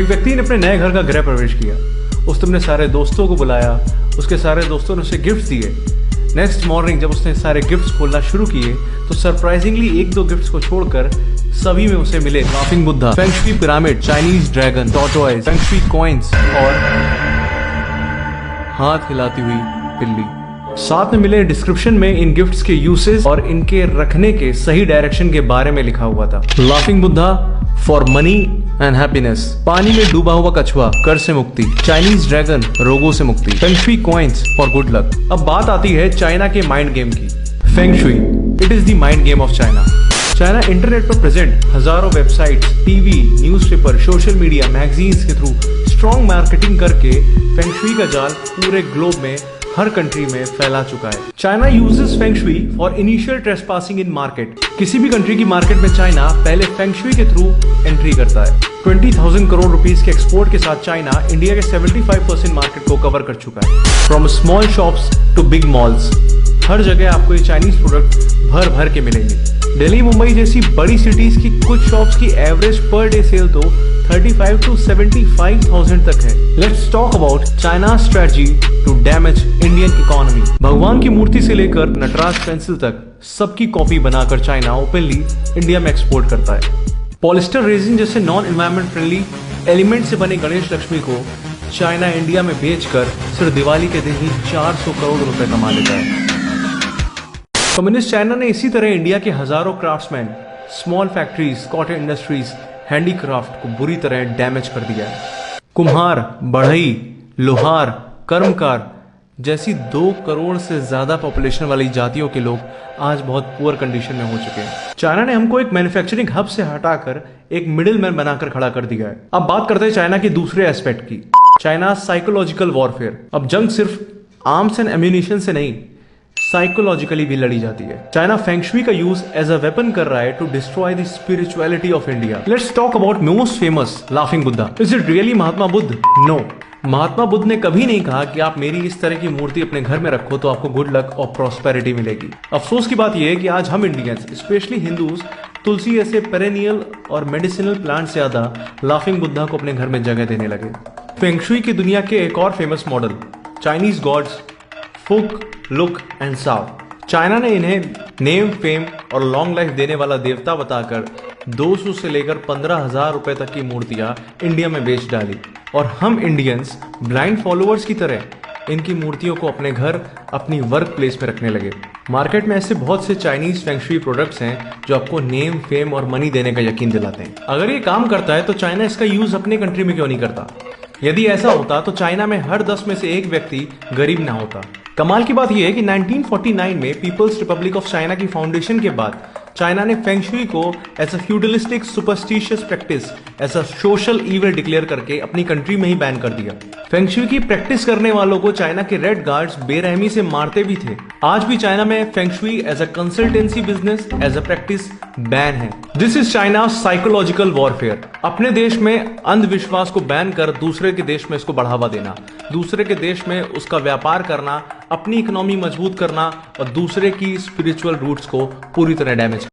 एक व्यक्ति ने अपने नए घर का गृह प्रवेश किया। उसने अपने सारे दोस्तों को बुलाया, उसके सारे दोस्तों ने उसे गिफ्ट्स दिए। नेक्स्ट मॉर्निंग जब उसने सारे गिफ्ट्स खोलना शुरू किए तो सरप्राइजिंगली एक दो गिफ्ट्स को छोड़कर सभी में उसे मिले laughing Buddha, feng shui pyramid, Chinese dragon, tortoise, feng shui coins और हाथ हिलाती हुई बिल्ली। साथ में मिले डिस्क्रिप्शन में इन गिफ्ट्स के यूसेज और इनके रखने के सही डायरेक्शन के बारे में लिखा हुआ था। Laughing Buddha for money and happiness, पानी में डूबा हुआ कछुआ कर से मुक्ति, चाइनीज ड्रैगन रोगों से मुक्ति, feng shui coins for good luck. अब बात आती है चाइना के माइंड गेम की। Feng shui, it is the mind game of China. China internet पर प्रेजेंट हजारों websites, TV, newspaper, social media, magazines के थ्रू स्ट्रॉन्ग मार्केटिंग करके फेंग शुई का जाल पूरे ग्लोब में हर कंट्री में फैला चुका है। China uses feng shui for initial trespassing in market. किसी भी कंट्री की मार्केट में चाइना पहले फेंग शुई के थ्रू एंट्री करता है। 20,000 करोड़ रुपीस के एक्सपोर्ट के साथ चाइना इंडिया के 75% मार्केट को कवर कर चुका है। From small shops to big malls, हर जगह आपको ये चाइनीज प्रोडक्ट भर भर के मिलेंगे। दिल्ली, मुंबई जैसी बड़ी सिटीज की कुछ शॉप्स की एवरेज पर डे सेल तो 35 to 75,000 तक है। Let's talk about China strategy to damage Indian economy. भगवान की मूर्ति से लेकर नटराज पेंसिल तक सबकी कॉपी बनाकर चाइना ओपनली इंडिया में एक्सपोर्ट करता है। पॉलिस्टर रेजिन जैसे नॉन एनवायरमेंट फ्रेंडली एलिमेंट से बने गणेश लक्ष्मी को चाइना इंडिया में बेचकर सिर्फ दिवाली के दिन ही 400 करोड़ रुपए कमा लेता है। कम्युनिस्ट चाइना ने इसी तरह इंडिया के हजारों craftsman, small factories, cotton industries, handicraft को बुरी तरह डैमेज कर दिया है। कुम्हार, बढ़ई, लोहार, कर्मकार जैसी 2 करोड़ से ज्यादा पॉपुलेशन वाली जातियों के लोग आज बहुत पुअर कंडीशन में हो चुके हैं। चाइना ने हमको एक मैन्युफैक्चरिंग हब से हटाकर एक मिडिल मैन बनाकर खड़ा कर दिया है। अब बात करते हैं चाइना के दूसरे एस्पेक्ट की, चाइना साइकोलॉजिकल वॉरफेयर। अब जंग सिर्फ आर्म्स एंड एम्यूनिशन से नहीं, साइकोलॉजिकली भी लड़ी जाती है। चाइना फेंग शुई का यूज एज अ वेपन कर रहा है to destroy the spirituality of India. Let's talk about most famous laughing Buddha. Is it really Mahatma Buddha? No, Mahatma Buddha ने कभी नहीं कहा कि आप मेरी इस तरह की मूर्ति अपने घर में रखो तो आपको गुड लक और प्रॉस्पेरिटी मिलेगी। अफसोस की बात यह है कि आज हम इंडियंस, स्पेशली हिंदूज, तुलसी ऐसे पेरेनियल और मेडिसिनल प्लांट से ज्यादा लाफिंग बुद्धा को अपने घर में जगह देने लगे। फेंग शुई की दुनिया के एक और फेमस मॉडल, चाइनीज गॉड्स फुक, लुक एंड साव। चाइना ने इन्हें नेम, फेम और लॉन्ग लाइफ देने वाला देवता बताकर 200 से लेकर 15,000 रुपए तक की मूर्तियां इंडिया में बेच डाली और हम इंडियंस ब्लाइंड फॉलोअर्स की तरह इनकी मूर्तियों को अपने घर, अपनी वर्क प्लेस में रखने लगे। मार्केट में ऐसे बहुत से चाइनीज फेंग शुई प्रोडक्ट्स हैं जो आपको नेम, फेम और मनी देने का यकीन दिलाते हैं। अगर ये काम करता है तो चाइना इसका यूज अपने कंट्री में क्यों नहीं करता? यदि ऐसा होता तो चाइना में हर 10 में से एक व्यक्ति गरीब ना होता। कमाल की बात यह है कि 1949 में पीपल्स रिपब्लिक ऑफ चाइना की फाउंडेशन के बाद चाइना ने फेंग शुई को as a feudalistic superstitious practice, as a social evil declare करके अपनी कंट्री में ही बैन कर दिया। फेंग शुई की प्रैक्टिस करने वालों को चाइना के रेड गार्ड्स बेरहमी से मारते भी थे। आज भी चाइना में feng shui as a consultancy business, as a practice ban है। This is China psychological warfare. अपने देश में अंधविश्वास को बैन कर दूसरे के देश में इसको बढ़ावा देना, दूसरे के देश में उसका व्यापार करना, अपनी इकोनॉमी मजबूत करना और दूसरे की स्पिरिचुअल रूट्स को पूरी तरह डैमेज